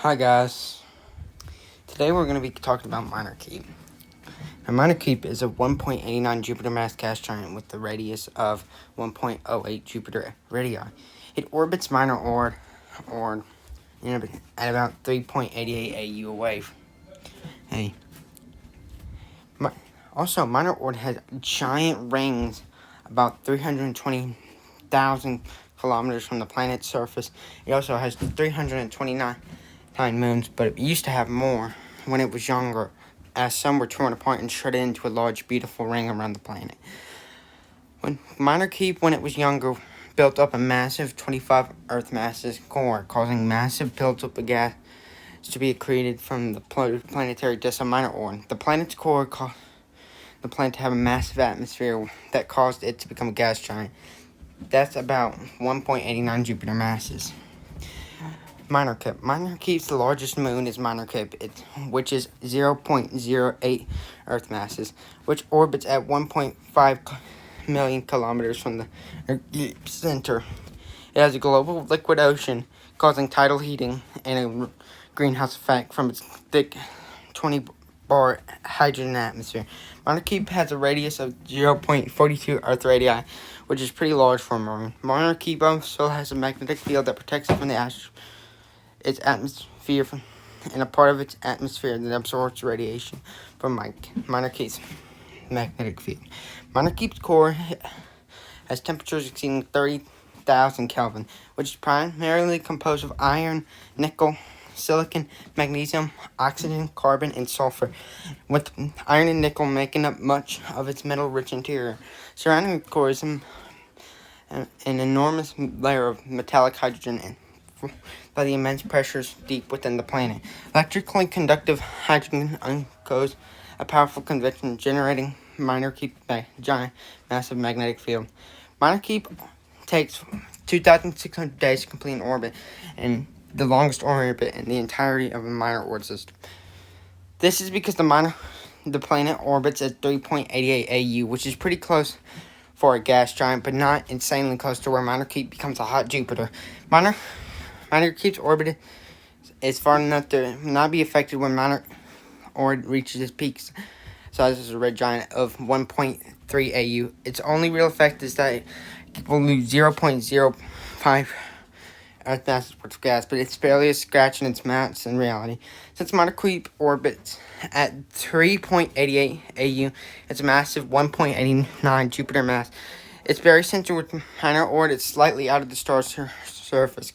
Hi guys, today we're going to be talking about Minorkeep. Now, Minorkeep is a 1.89 Jupiter mass gas giant with the radius of 1.08 Jupiter radii. It orbits Minorord at about 3.88 AU away. Also, Minorord has giant rings about 320,000 kilometers from the planet's surface. It also has 329 moons, but it used to have more when it was younger, as some were torn apart and shredded into a large, beautiful ring around the planet. When Minorkeep, when it was younger, built up a massive 25 Earth masses core, causing massive buildup of gas to be accreted from the planetary disk of Minorord. The planet's core caused the planet to have a massive atmosphere that caused it to become a gas giant. That's about 1.89 Jupiter masses. Minorkeep. Minorkeep's largest moon is Minorkeep, which is 0.08 Earth masses, which orbits at 1.5 million kilometers from the center. It has a global liquid ocean, causing tidal heating and a greenhouse effect from its thick 20-bar hydrogen atmosphere. Minorkeep has a radius of 0.42 Earth radii, which is pretty large for a moon. Minorkeep also has a magnetic field that protects it from its atmosphere and a part of its atmosphere that absorbs radiation from Minorkeep's magnetic field. Minorkeep's core has temperatures exceeding 30,000 Kelvin, which is primarily composed of iron, nickel, silicon, magnesium, oxygen, carbon, and sulfur, with iron and nickel making up much of its metal-rich interior. Surrounding the core is an enormous layer of metallic hydrogen by the immense pressures deep within the planet. Electrically conductive hydrogen undergoes a powerful convection, generating Minorkeep's giant, massive magnetic field. Minorkeep takes 2,600 days to complete an orbit, and the longest orbit in the entirety of a Minorord system. This is because the planet orbits at 3.88 AU, which is pretty close for a gas giant, but not insanely close to where Minorkeep becomes a hot Jupiter. Minorkeep's orbit is far enough to not be affected when Minorord reaches its peak size as a red giant of 1.3 AU. Its only real effect is that it will lose 0.05 Earth masses worth of gas, but it's barely a scratch in its mass in reality. Since Minorkeep orbits at 3.88 AU, its massive 1.89 Jupiter mass, it's very centered with Minorord. It's slightly out of the star's surface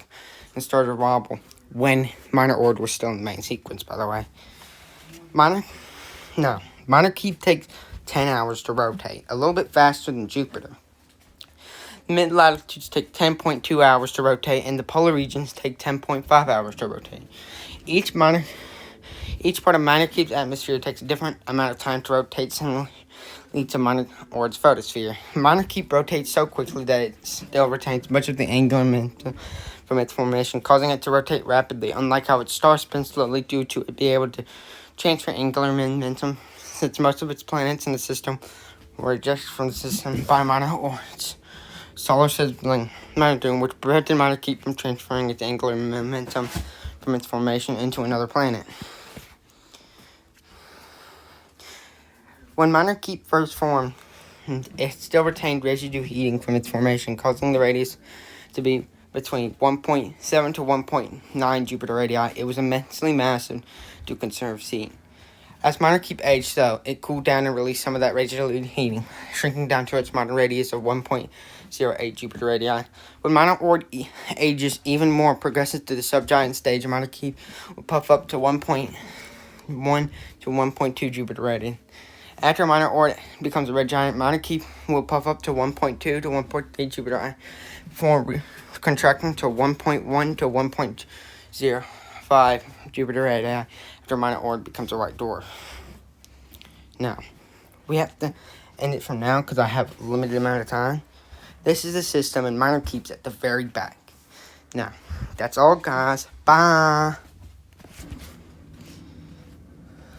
and started to wobble when Minorord was still in the main sequence, by the way. Minorkeep takes 10 hours to rotate, a little bit faster than Jupiter. Mid-latitudes take 10.2 hours to rotate, and the polar regions take 10.5 hours to rotate. Each part of Minorkeep's atmosphere takes a different amount of time to rotate, similarly to Minorord's photosphere. Minorkeep rotates so quickly that it still retains much of the angular momentum from its formation, causing it to rotate rapidly, unlike how its star spins slowly due to it being able to transfer angular momentum, since most of its planets in the system were ejected from the system by Minorord's solar sibling, which prevented Minorkeep from transferring its angular momentum from its formation into another planet. When Minorkeep first formed, it still retained residue heating from its formation, causing the radius to be between 1.7 to 1.9 Jupiter radii. It was immensely massive to conserve heat. As Minorkeep aged, though, it cooled down and released some of that residue heating, shrinking down to its modern radius of 1.08 Jupiter radii. When Minorord ages even more, progresses to the subgiant stage, Minorkeep will puff up to 1.1 to 1.2 Jupiter radii. After Minorord becomes a red giant, Minorkeep will puff up to 1.2 to 1.3 Jupiter before contracting to 1.1 to 1.05 Jupiter radii after Minorord becomes a white dwarf. Now, we have to end it from now because I have a limited amount of time. This is the system, and Minorkeep's at the very back. Now, that's all, guys. Bye.